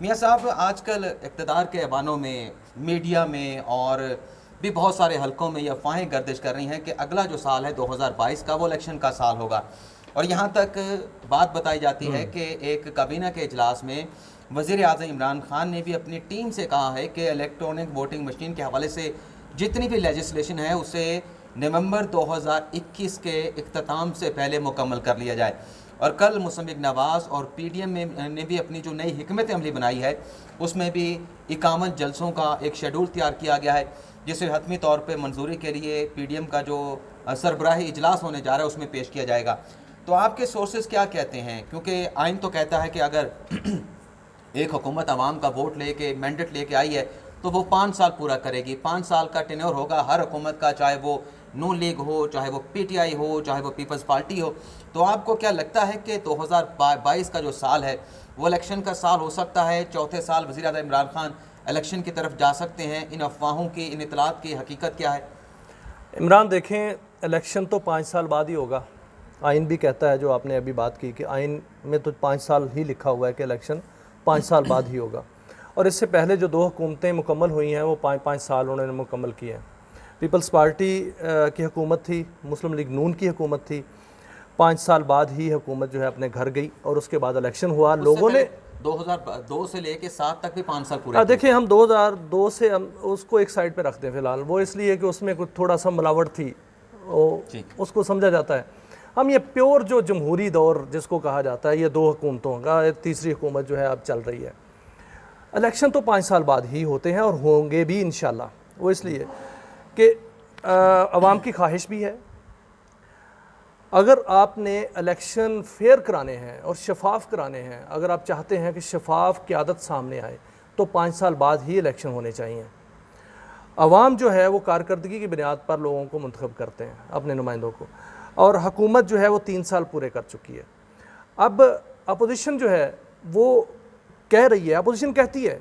मियाँ साहब, आजकल इक़्तिदार के ऐवानों में, मीडिया में और भी बहुत सारे हलकों में ये अफवाहें गर्दिश कर रही हैं कि अगला जो साल है 2022 का, वो इलेक्शन का साल होगा। और यहाँ तक बात बताई जाती है कि एक काबीना के इजलास में वज़ीर आज़म इमरान खान ने भी अपनी टीम से कहा है कि इलेक्ट्रॉनिक वोटिंग मशीन के हवाले से जितनी भी लेजिस्लेशन है उसे नवंबर 2021 के इख्तिताम से पहले मुकम्मल कर लिया जाए। और कल मुसम्मिक नवाज़ और पीडीएम ने भी अपनी जो नई हिकमत अमली बनाई है उसमें भी 51 जलसों का एक शेड्यूल तैयार किया गया है, जिसे हतमी तौर पर मंजूरी के लिए पीडीएम का जो सरबराही इजलास होने जा रहा है उसमें पेश किया जाएगा। तो आपके सोर्सेज क्या कहते हैं? क्योंकि आइन तो कहता है कि अगर एक हुकूमत आवाम का वोट लेके मैंडेट लेके आई है तो वो 5 साल पूरा करेगी। 5 साल का टेन्योर होगा हर हुकूमत का, चाहे वो नून लीग हो, चाहे वो पीटीआई हो, चाहे वो पीपल्स पार्टी हो। तो आपको क्या लगता है कि 2022 का जो साल है वो इलेक्शन का साल हो सकता है? चौथे साल वज़ीर आज़म इमरान खान इलेक्शन की तरफ जा सकते हैं? इन अफवाहों की, इन इतलात की हकीकत क्या है? इमरान, देखें, इलेक्शन तो 5 साल बाद ही होगा। आइन भी कहता है, जो आपने अभी बात की, कि आइन में तो 5 साल ही लिखा हुआ है कि इलेक्शन 5 साल बाद ही होगा। और इससे पहले जो 2 हुकूमतें मुकम्मल हुई हैं वो 5-5 साल उन्होंने मुकम्मल किए हैं। पीपल्स पार्टी की हुकूमत थी, मुस्लिम लीग नून की हुकूमत थी। 5 साल बाद ही हुकूमत जो है अपने घर गई और उसके बाद इलेक्शन हुआ। लोगों ने 2002 से लेके 7 तक भी 5 साल पूरे। देखिए, हम 2002 से हम उसको एक साइड पे रखते हैं फ़िलहाल। वो इसलिए कि उसमें कुछ थोड़ा सा मिलावट थी, उसको समझा जाता है। हम ये प्योर जो जमहूरी दौर जिसको कहा जाता है, ये 2 हुकूमतों का तीसरी हुकूमत जो है अब चल रही है। इलेक्शन तो 5 साल बाद ही होते हैं और होंगे भी इंशाल्लाह। वो इसलिए कि आवाम की ख्वाहिश भी है। अगर आपने इलेक्शन फेयर कराने हैं और शफाफ कराने हैं, अगर आप चाहते हैं कि शफाफ क़यादत सामने आए, तो 5 साल बाद ही इलेक्शन होने चाहिए। आवाम जो है वो कारकर्दगी की बुनियाद पर लोगों को मुंतखब करते हैं, अपने नुमाइंदों को, और हुकूमत जो है वो 3 साल पूरे कर चुकी है। अब अपोजिशन जो है वो कह रही है, अपोजिशन कहती है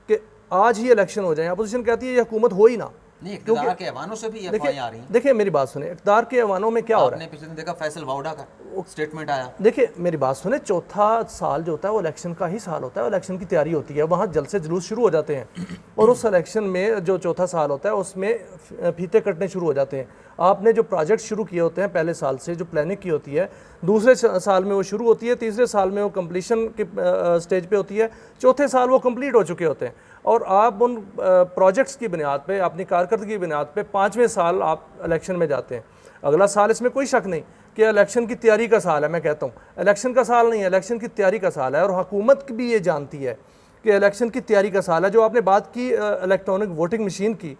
कि आज ही इलेक्शन हो जाए। अपोजिशन कहती है ये हुकूमत हो ही ना। नहीं, इक़्तिदार के ऐवानों से भी ये अफवाहें आ रही हैं। देखिए, मेरी बात सुने, इक़्तिदार के ऐवानों में क्या हो रहा है? आपने पिछले दिन देखा फैसल वाउडा का स्टेटमेंट आया। देखिए, मेरी बात सुने, चौथा साल जो होता है वो इलेक्शन का ही साल होता है, इलेक्शन की तैयारी होती है, वहाँ जलसे जुलूस शुरू हो जाते हैं। और उस इलेक्शन में जो चौथा साल होता है उसमें फीते कटने शुरू हो जाते हैं। आपने जो प्रोजेक्ट शुरू किए होते हैं पहले साल से, जो प्लानिंग की होती है, दूसरे साल में वो शुरू होती है, तीसरे साल में वो कंप्लीशन के स्टेज पे होती है, चौथे साल वो कंप्लीट हो चुके होते हैं। और आप उन प्रोजेक्ट्स की बुनियाद पे, अपनी कारकर्दगी की बुनियाद पे 5वें साल आप इलेक्शन में जाते हैं। अगला साल, इसमें कोई शक नहीं कि इलेक्शन की तैयारी का साल है। मैं कहता हूँ इलेक्शन का साल नहीं है, इलेक्शन की तैयारी का साल है। और हुकूमत भी ये जानती है कि इलेक्शन की तैयारी का साल है। जो आपने बात की इलेक्ट्रॉनिक वोटिंग मशीन की,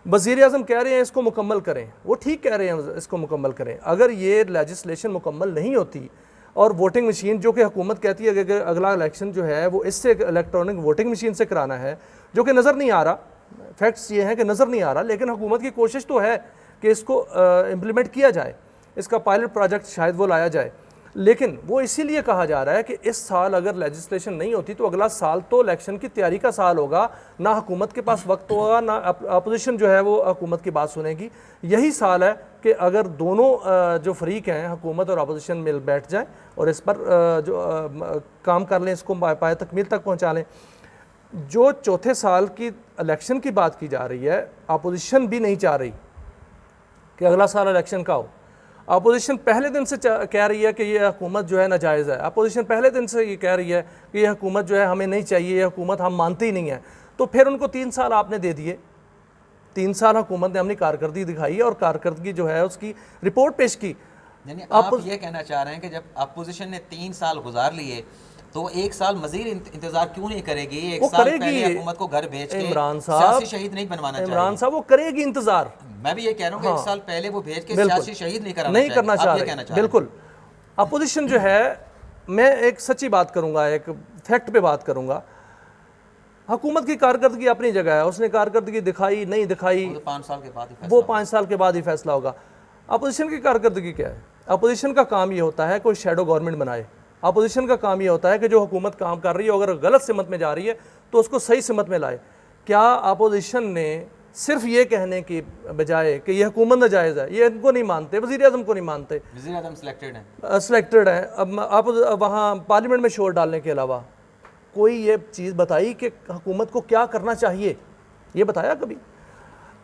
वज़ीर आज़म कह रहे हैं इसको मुकम्मल करें, वो ठीक कह रहे हैं, इसको मुकम्मल करें। अगर ये लेजिस्लेशन मुकम्मल नहीं होती और वोटिंग मशीन, जो कि हुकूमत कहती है कि अगला इलेक्शन जो है वो इससे इलेक्ट्रॉनिक वोटिंग मशीन से कराना है, जो कि नज़र नहीं आ रहा, फैक्ट्स ये हैं कि नज़र नहीं आ रहा, लेकिन हुकूमत की कोशिश तो है कि इसको इम्प्लीमेंट किया जाए, इसका पायलट प्रोजेक्ट शायद वो लाया जाए। लेकिन वो इसीलिए कहा जा रहा है कि इस साल अगर लेजिस्लेशन नहीं होती तो अगला साल तो इलेक्शन की तैयारी का साल होगा, ना हुकूमत के पास वक्त होगा, ना अपोजिशन जो है वो हुकूमत की बात सुनेगी। यही साल है कि अगर दोनों जो फरीक हैं, हुकूमत और अपोजिशन, मिल बैठ जाए और इस पर जो काम कर लें, इसको पाए तकमील तक पहुँचा लें। जो चौथे साल की इलेक्शन की बात की जा रही है, अपोजिशन भी नहीं चाह रही कि अगला साल इलेक्शन का हो। अपोजिशन पहले दिन से कह रही है कि ये हुकूमत जो है नाजायज़ है। अपोजिशन पहले दिन से ये कह रही है कि ये हुकूमत जो है हमें नहीं चाहिए, ये हुकूमत हम मानते ही नहीं है। तो फिर उनको 3 साल आपने दे दिए। 3 साल हुकूमत ने अपनी कारकर्दगी दिखाई और कारकर्दगी जो है उसकी रिपोर्ट पेश की। यानी आप ये कहना चाह रहे हैं कि जब अपोजिशन ने 3 साल गुजार लिए तो 1 साल मजीद इंतजार क्यों नहीं करेगी? 1 साल पहले हुकूमत को घर भेज के इमरान साहब, सियासी शहीद नहीं बनवाना चाहिए। इमरान साहब वो करेगी इंतजार। मैं भी ये कह रहा हूँ कि 1 साल पहले वो भेज के सियासी शहीद नहीं करना चाह रहे। बिल्कुल, अपोजिशन जो है, मैं एक सच्ची बात करूंगा, एक फैक्ट पे बात करूंगा। हुकूमत की कारकर्दगी अपनी जगह है, उसने कारकर्दगी दिखाई नहीं दिखाई, वो 5 साल के बाद ही वो 5 साल के बाद ही फैसला होगा। अपोजिशन की कारकर्दगी क्या है? अपोजिशन का काम ये होता है कोई शेडो गवर्नमेंट बनाए। अपोजिशन का काम ये होता है कि जो हुकूमत काम कर रही है अगर गलत सिमत में जा रही है तो उसको सही सिमत में लाए। क्या अपोजिशन ने सिर्फ ये कहने की बजाय कि यह हुकूमत नाजायज़ है, ये इनको नहीं मानते, वज़ीर आज़म को नहीं मानते, वज़ीर आज़म सिलेक्टेड है, सिलेक्टेड है, अब आप वहाँ पार्लियामेंट में शोर डालने के अलावा कोई ये चीज़ बताई कि हुकूमत को क्या करना चाहिए? ये बताया कभी?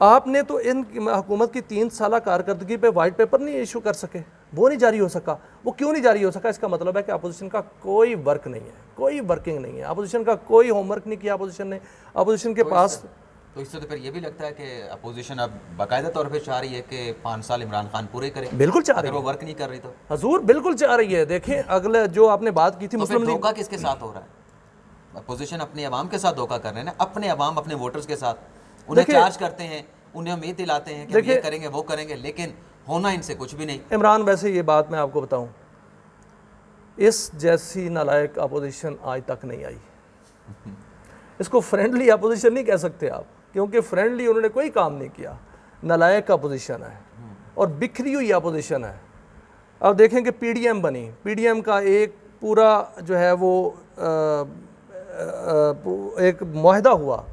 आपने तो इन हुकूमत की 3 साल कारकर्दगी पे वाइट पेपर नहीं इशू कर सके, वो नहीं जारी हो सका। वो क्यों नहीं जारी हो सका? इसका मतलब है कि अपोजिशन का कोई वर्क नहीं है, कोई वर्किंग नहीं है, अपोजिशन का कोई होमवर्क नहीं किया अपोजिशन ने। अपोजिशन के पास तो इससे तो फिर ये भी लगता है कि अपोजिशन अब बाकायदा तौर पे चाह रही है कि 5 साल इमरान खान पूरे करें। बिल्कुल चाह रही अगर है, वो वर्क नहीं कर रही तो हजूर बिल्कुल चाह रही है। देखें, अगले जो आपने बात की थी तो मुस्लिम फिर लीग, धोखा किसके साथ हो रहा है? अपोजिशन अपने अवाम के साथ धोखा कर रहे हैं ना, अपने अवाम अपने वोटर्स के साथ। उन्हें देखिए- चार्ज करते हैं, उन्हें उम्मीद दिलाते हैं कि हम ये करेंगे वो करेंगे, लेकिन होना इनसे कुछ भी नहीं। इमरान, वैसे ये बात मैं आपको बताऊं, इस जैसी नालायक अपोजिशन आज तक नहीं आई। इसको फ्रेंडली अपोजिशन नहीं कह सकते आप, क्योंकि फ्रेंडली उन्होंने कोई काम नहीं किया। नालायक अपोजिशन है और बिखरी हुई अपोजिशन है। अब देखें कि पीडीएम बनी, पीडीएम का एक पूरा जो है वो एक मुआहदा हुआ,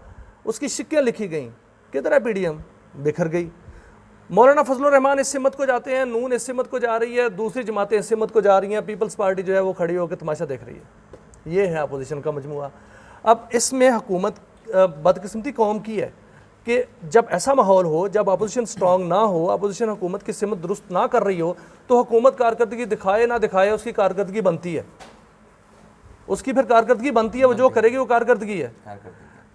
उसकी शिक्कें लिखी गई, किधर है पीडीएम? बिखर गई। मौलाना फजलुर रहमान इस सिमत को जाते हैं, नून इस सिमत को जा रही है, दूसरी जमातें इस सिमत को जा रही हैं, पीपल्स पार्टी जो है वो खड़ी होकर तमाशा देख रही है। ये है अपोजिशन का मजमुआ। अब इसमें हुकूमत बदकिस्मती कौम की है कि जब ऐसा माहौल हो, जब अपोजिशन स्ट्रॉन्ग ना हो, अपोजिशन हुकूमत की सिमत दुरुस्त ना कर रही हो, तो हुकूमत कारकर्दगी दिखाए ना दिखाए उसकी कारकर्दगी बनती है, उसकी फिर कारकर्दगी बनती है, वो जो करेगी वो कारकर्दगी है।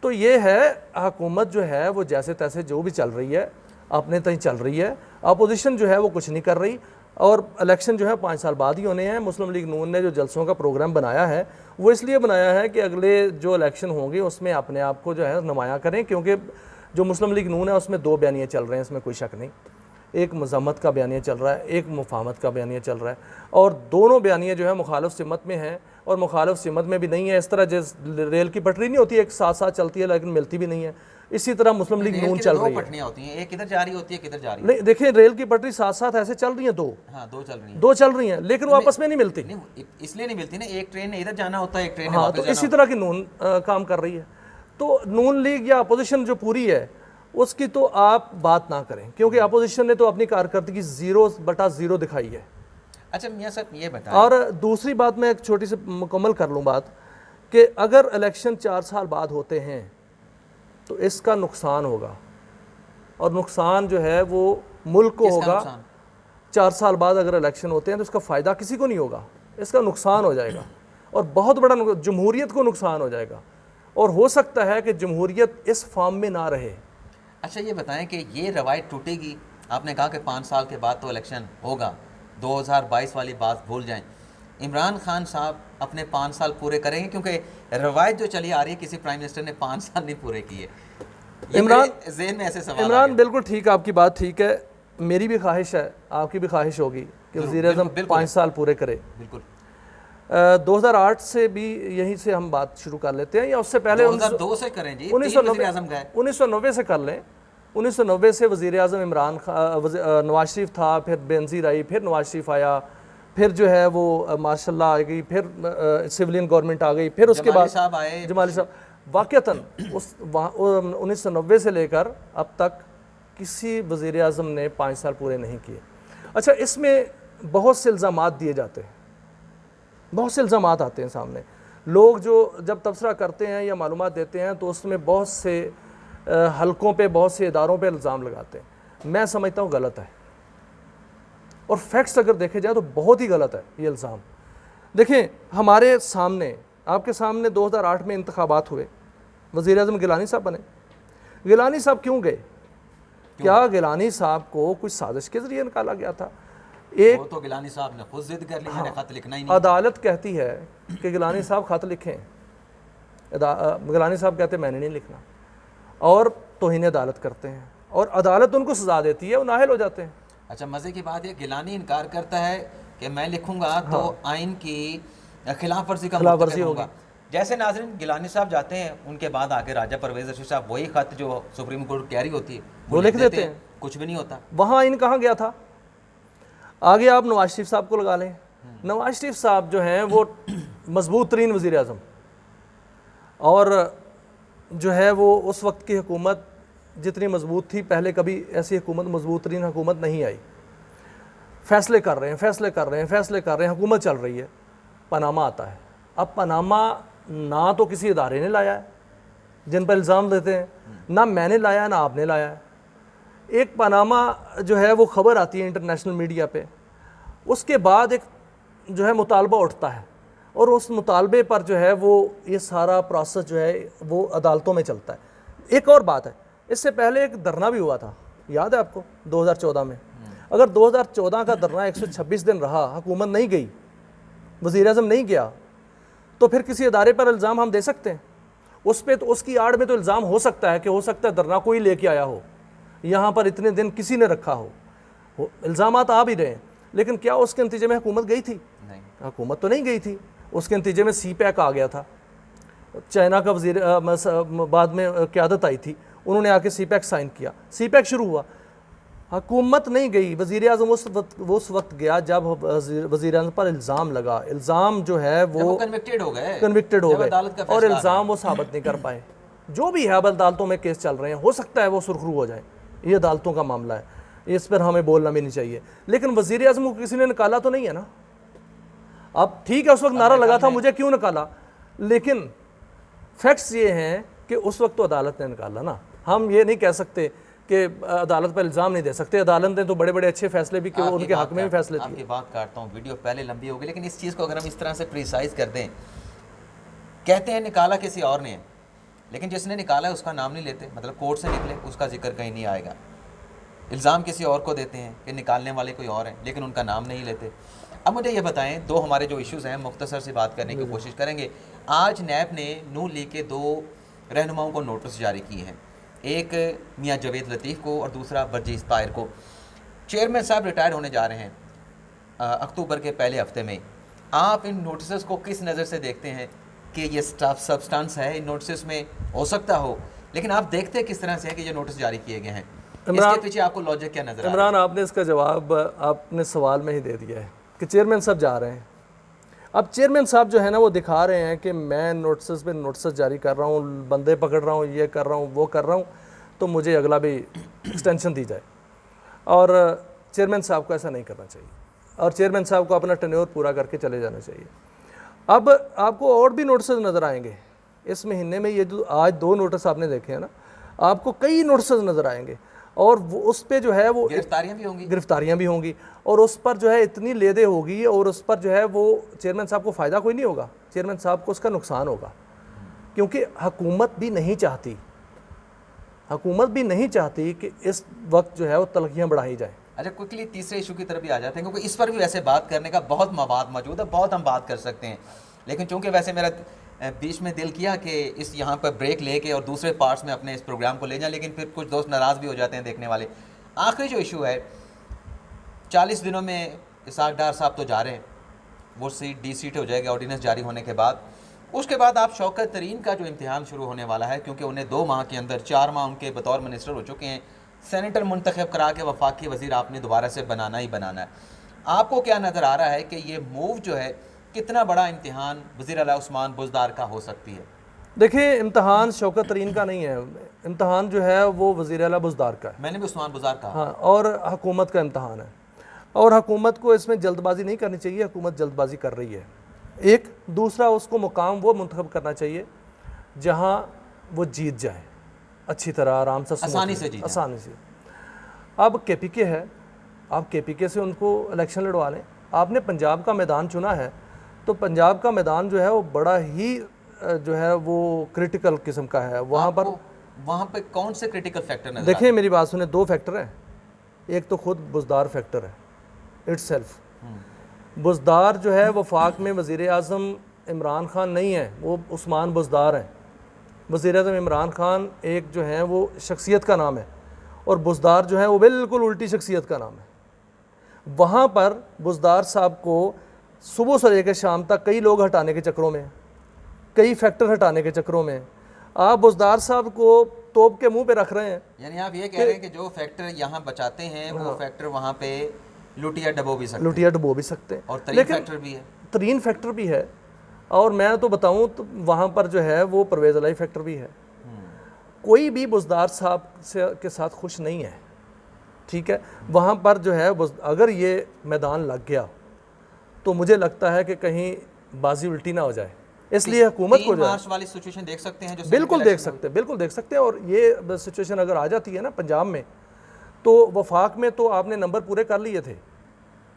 तो ये है, हुकूमत जो है वो जैसे तैसे जो भी चल रही है अपने तय चल रही है, अपोजिशन जो है वो कुछ नहीं कर रही। और इलेक्शन जो है 5 साल बाद ही होने हैं। मुस्लिम लीग नून ने जो जलसों का प्रोग्राम बनाया है वो इसलिए बनाया है कि अगले जो इलेक्शन होंगे उसमें अपने आप को जो है नुमायाँ करें, क्योंकि जो मुस्लिम लीग नून है उसमें 2 बयानिए चल रहे हैं, इसमें कोई शक नहीं। एक मजम्मत का बयानिया चल रहा है, एक मुफाहमत का बयानिया चल रहा है, और दोनों बयानिए जो है मुखालिफ सिमत में हैं और मुखालिफ सिमत में भी नहीं है। इस तरह जिस रेल की पटरी नहीं होती, एक साथ साथ चलती है लेकिन मिलती भी नहीं है, इसी तरह मुस्लिम लीग नून चल रही है। पटरियां होती हैं, एक किधर जा रही होती है, किधर जा रही है। नहीं, देखिए, रेल की पटरी साथ साथ ऐसे चल रही हैं, 2 हाँ, 2 चल रही हैं, 2 चल रही हैं, लेकिन वो आपस में नहीं मिलती। नहीं, इसलिए नहीं मिलती ना, एक ट्रेन ने इधर जाना होता है, एक ट्रेन ने हाँ, वापस तो जाना इसी तरह की नून काम कर रही है। तो नून लीग या अपोजिशन जो पूरी है उसकी तो आप बात ना करें, क्योंकि अपोजिशन ने तो अपनी कारकर्दगी 0/0 दिखाई है। अच्छा मियां साहब ये बताएं, और दूसरी बात मैं एक छोटी सी मुकम्मल कर लूँ बात, कि अगर इलेक्शन 4 साल बाद होते हैं तो इसका नुकसान होगा, और नुकसान जो है वो मुल्क को होगा। 4 साल बाद अगर इलेक्शन होते हैं तो इसका फ़ायदा किसी को नहीं होगा, इसका नुकसान हो जाएगा, और बहुत बड़ा जमहूरियत को नुकसान हो जाएगा, और हो सकता है कि जमहूरियत इस फॉर्म में ना रहे। अच्छा ये बताएं कि ये रवायत टूटेगी? आपने कहा कि 5 साल के बाद तो इलेक्शन होगा, 2022 वाली बात भूल जाएं। इमरान खान साहब अपने 5 साल पूरे करेंगे? क्योंकि रवायत जो चली आ रही है किसी प्राइम मिनिस्टर ने 5 साल नहीं पूरे किए। इमरान ज़हन में ऐसे सवाल इमरान बिल्कुल ठीक, आपकी बात ठीक है, मेरी भी ख्वाहिश है, आपकी भी ख्वाहिश होगी कि वज़ीर-ए-आज़म 5 साल पूरे करे। बिल्कुल। 2008 से भी यहीं से हम बात शुरू कर लेते हैं, या उससे पहले 2002 से करें जी, 1990 से कर लें। 1990 से वज़ीर-ए-आज़म इमरान खान, नवाज शरीफ था, फिर बेनज़ीर आई, फिर नवाज शरीफ आया, फिर जो है वो माशाल्लाह आ गई, फिर सिविलियन गवर्नमेंट आ गई, फिर उसके बाद साहब आए, जमाली साहब। वाक़तन उस 1990 से लेकर अब तक किसी वज़ीर-ए-आज़म ने 5 साल पूरे नहीं किए। अच्छा, इसमें बहुत से इल्ज़ामात दिए जाते हैं, बहुत से इल्ज़ामात आते हैं सामने। लोग जो जब तबसरा करते हैं या मालूमात देते हैं तो उसमें बहुत से हलकों पे, बहुत से इदारों पे इल्ज़ाम लगाते हैं। मैं समझता हूँ गलत है, और फैक्ट्स अगर देखे जाए तो बहुत ही गलत है ये इल्ज़ाम। देखें, हमारे सामने, आपके सामने 2008 में इंतखाबात हुए, वज़ीर-ए-आज़म गिलानी साहब बने। गिलानी साहब क्यों गए? क्या गिलानी साहब को कुछ साजिश के ज़रिए निकाला गया था? वो तो गिलानी साहब ने खुद जिद कर ली, मैंने खत लिखना ही नहीं। अदालत कहती है कि गिलानी साहब खत लिखें, गिलानी साहब कहते मैंने नहीं लिखना, और तौहीन अदालत करते हैं, और अदालत उनको सजा देती है, वो नाहिल हो जाते हैं। अच्छा, मज़े की बात है, गिलानी इनकार करता है कि मैं लिखूंगा तो आइन की खिलाफ वर्जी का मुर्तकब होगा। जैसे नाज़रीन, गिलानी साहब जाते हैं, उनके बाद आके राजा परवेज़ रशीद साहब वही खत जो सुप्रीम कोर्ट कैरी होती है वो लिख देते हैं, कुछ भी नहीं होता। वहाँ आइन कहाँ गया था? आगे आप नवाज शरीफ साहब को लगा लें। नवाज शरीफ साहब जो हैं वो मजबूत तरीन वज़ीर आज़म, और जो है वो उस वक्त की हुकूमत जितनी मजबूत थी, पहले कभी ऐसी हुकूमत, मजबूत तरीन हुकूमत नहीं आई। फैसले कर रहे हैं, फैसले कर रहे हैं, फैसले कर रहे हैं, हुकूमत चल रही है। पनामा आता है। अब पनामा ना तो किसी इदारे ने लाया है जिन पर इल्ज़ाम देते हैं, ना मैंने लाया ना आपने लाया है। एक पनामा जो है वो ख़बर आती है इंटरनेशनल मीडिया पे, उसके बाद एक जो है मुतालबा उठता है और उस मुतालबे पर जो है वो ये सारा प्रोसेस जो है वो अदालतों में चलता है। एक और बात है, इससे पहले एक धरना भी हुआ था, याद है आपको, 2014 में। अगर 2014 का धरना 126 दिन रहा, हुकूमत नहीं गई, वज़ीर-ए-आज़म नहीं गया, तो फिर किसी अदारे पर इल्ज़ाम हम दे सकते हैं? उस पर तो उसकी आड़ में तो इल्ज़ाम हो सकता है कि हो सकता है धरना कोई लेके आया हो, यहाँ पर इतने दिन किसी ने रखा हो, इल्ज़ामात आ भी रहे हैं, लेकिन क्या उसके नतीजे में हुकूमत गई थी? नहीं, हुकूमत तो नहीं गई थी। उसके नतीजे में CPEC आ गया था, चाइना का वज़ीर बाद में क़यादत आई थी, उन्होंने आके CPEC साइन किया, CPEC शुरू हुआ, हुकूमत नहीं गई। वज़ीर-ए-आज़म उस वक्त गया जब वज़ीर-ए-आज़म पर इल्ज़ाम लगा, इल्ज़ाम जो है वो कन्विक्टेड हो गए, और इल्ज़ाम वो साबित नहीं कर पाए। जो भी है, अब अदालतों में केस चल रहे हैं, हो सकता है वो सुरखरू हो जाए, ये अदालतों का मामला है, इस पर हमें बोलना भी नहीं चाहिए। लेकिन वज़ीर-ए-आज़म को किसी ने निकाला तो नहीं है ना। अब ठीक है, उस वक्त नारा लगा था मुझे क्यों निकाला, लेकिन फैक्ट्स ये हैं कि उस वक्त तो अदालत ने निकाला ना। हम ये नहीं कह सकते कि अदालत पर इल्ज़ाम नहीं दे सकते, अदालत ने तो बड़े बड़े अच्छे फैसले भी किए, उनके हक में भी फैसले थे। आपकी बात काटता हूँ, वीडियो पहले लंबी होगी, लेकिन इस चीज़ को अगर हम इस तरह से प्रिसाइज कर दें, कहते हैं निकाला किसी और ने, लेकिन जिसने निकाला है उसका नाम नहीं लेते, मतलब कोर्ट से निकले उसका जिक्र कहीं नहीं आएगा। इल्ज़ाम किसी और को देते हैं कि निकालने वाले कोई और हैं, लेकिन उनका नाम नहीं लेते। अब मुझे ये बताएं, दो हमारे जो इश्यूज़ हैं मुख्तसर से बात करने की कोशिश करेंगे। आज नैब ने नून लीग के 2 रहनुमाओं को नोटिस जारी किए हैं, एक मियां जवेद लतीफ़ को और दूसरा बर्जीस ताहिर को। चेयरमैन साहब रिटायर होने जा रहे हैं अक्टूबर के पहले हफ्ते में। आप इन नोटिस को किस नज़र से देखते हैं कि ये स्टाफ सब्सटेंस है इन नोटिस में? हो सकता हो, लेकिन आप देखते किस तरह से है कि ये नोटिस जारी किए गए हैं? इसके पीछे आपको लॉजिक क्या नज़र आ रहा है? इमरान, आपने इसका जवाब आपने सवाल में ही दे दिया है कि चेयरमैन साहब जा रहे हैं। अब चेयरमैन साहब जो है ना वो दिखा रहे हैं कि मैं नोटिस पे नोटिस जारी कर रहा हूँ, बंदे पकड़ रहा हूँ, ये कर रहा हूँ, वो कर रहा हूँ, तो मुझे अगला भी एक्सटेंशन दी जाए। और चेयरमैन साहब को ऐसा नहीं करना चाहिए, और चेयरमैन साहब को अपना टेन्योर पूरा करके चले जाना चाहिए। अब आपको और भी नोटिस नज़र आएंगे इस महीने में, ये जो आज 2 नोटिस आपने देखे हैं ना, आपको कई नोटिस नज़र आएंगे, और वो उस पर जो है वो गिरफ्तारियाँ भी होंगी, और उस पर जो है इतनी लेदे होगी, और उस पर जो है वो चेयरमैन साहब को फ़ायदा कोई नहीं होगा, चेयरमैन साहब को उसका नुकसान होगा, क्योंकि हुकूमत भी नहीं चाहती कि इस वक्त जो है वो तलखियाँ बढ़ाई जाए। अच्छा, क्विकली तीसरे इशू की तरफ भी आ जाते हैं, क्योंकि इस पर भी वैसे बात करने का बहुत मवाद मौजूद है, बहुत हम बात कर सकते हैं, लेकिन चूंकि वैसे मेरा बीच में दिल किया कि इस यहाँ पर ब्रेक लेके और दूसरे पार्ट्स में अपने इस प्रोग्राम को ले जाएं, लेकिन फिर कुछ दोस्त नाराज़ भी हो जाते हैं देखने वाले। आखिरी जो इशू है, 40 दिनों में इसाक डार साहब तो जा रहे हैं, वो सीट डी सीट हो जाएगी ऑर्डिनेंस जारी होने के बाद। उसके बाद आप शौकत तरीन का जो इम्तिहान शुरू होने वाला है, क्योंकि उन्हें 2 माह के अंदर 4 माह उनके बतौर मिनिस्टर हो चुके हैं, सेनेटर मुंतखब करा के वफाकी वज़ीर आपने दोबारा से बनाना ही बनाना है। आपको क्या नज़र आ रहा है कि ये मूव जो है कितना बड़ा इम्तिहान वज़ीर आला उस्मान बुज़दार का हो सकती है? देखिए, इम्तिहान शौकत तरीन का नहीं है, इम्तिहान जो है वो वज़ीर आला बुज़दार का है। मैंने भी उस्मान बुज़दार कहा। हाँ, और हुकूमत का इम्तिहान है, और हुकूमत को इसमें जल्दबाजी नहीं करनी चाहिए, हुकूमत जल्दबाजी कर रही है। एक दूसरा, उसको मुकाम वो मुंतखब करना चाहिए जहाँ वो जीत जाए अच्छी तरह, आराम से, आसानी से। अब KPK है, आप KPK से उनको इलेक्शन लड़वा लें। आपने पंजाब का मैदान चुना है, तो पंजाब का मैदान जो है वो बड़ा ही जो है वो क्रिटिकल किस्म का है। वहाँ पे कौन से क्रिटिकल फैक्टर नज़र? देखिए, मेरी बात सुने, 2 फैक्टर हैं। एक तो खुद बुज़दार फैक्टर है इट्सेल्फ। बुज़दार जो है वफाक में वज़ीर आज़म इमरान खान नहीं है, वो उस्मान बुज़दार हैं। वज़ीर आज़म इमरान खान एक जो है वो शख्सियत का नाम है, और बुज़दार जो है वो बिल्कुल उल्टी शख्सियत का नाम है। वहाँ पर बुज़दार साहब को सुबह से लेकर शाम तक कई लोग हटाने के चक्रों में, कई फैक्टर हटाने के चक्रों में आप बुज़दार साहब को तोप के मुंह पे रख रहे हैं। यानी आप ये कह रहे हैं कि जो फैक्टर यहाँ बचाते हैं वो फैक्टर वहाँ पे लुटिया डबो भी सकते हैं, और तरीन फैक्टर भी है। और मैं तो बताऊँ तो वहाँ पर जो है वो परवेज़ अलाई फैक्टर भी है। कोई भी बुज़दार साहब के साथ खुश नहीं है, ठीक है। वहाँ पर जो है अगर ये मैदान लग गया तो मुझे लगता है कि कहीं बाजी उल्टी ना हो जाए, इसलिए हुकूमत को 3 जो है मार्च वाली सिचुएशन देख सकते हैं जो बिल्कुल Senate देख election सकते हैं, बिल्कुल देख सकते हैं। और ये सिचुएशन अगर आ जाती है ना पंजाब में, तो वफाक में तो आपने नंबर पूरे कर लिए थे,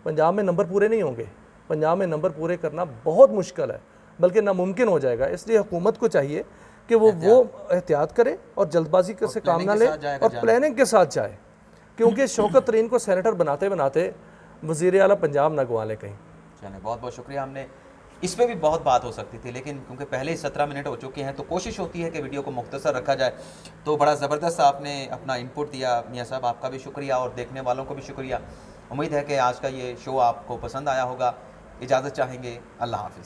पंजाब में नंबर पूरे नहीं होंगे। पंजाब में नंबर पूरे करना बहुत मुश्किल है, बल्कि नामुमकिन हो जाएगा। इसलिए हुकूमत को चाहिए कि वो एहतियात करे और जल्दबाजी से काम ना ले और प्लानिंग के साथ जाए, क्योंकि शौकत तरीन को सेनेटर बनाते बनाते वज़ीर आला पंजाब ना गंवा ले कहीं। चलिए, बहुत बहुत शुक्रिया। हमने इस पे भी बहुत बात हो सकती थी, लेकिन क्योंकि पहले ही 17 मिनट हो चुके हैं तो कोशिश होती है कि वीडियो को मुख्तसर रखा जाए। तो बड़ा ज़बरदस्त आपने अपना इनपुट दिया मियाँ साहब, आपका भी शुक्रिया और देखने वालों को भी शुक्रिया। उम्मीद है कि आज का ये शो आपको पसंद आया होगा। इजाज़त चाहेंगे, अल्लाह हाफ़िज़।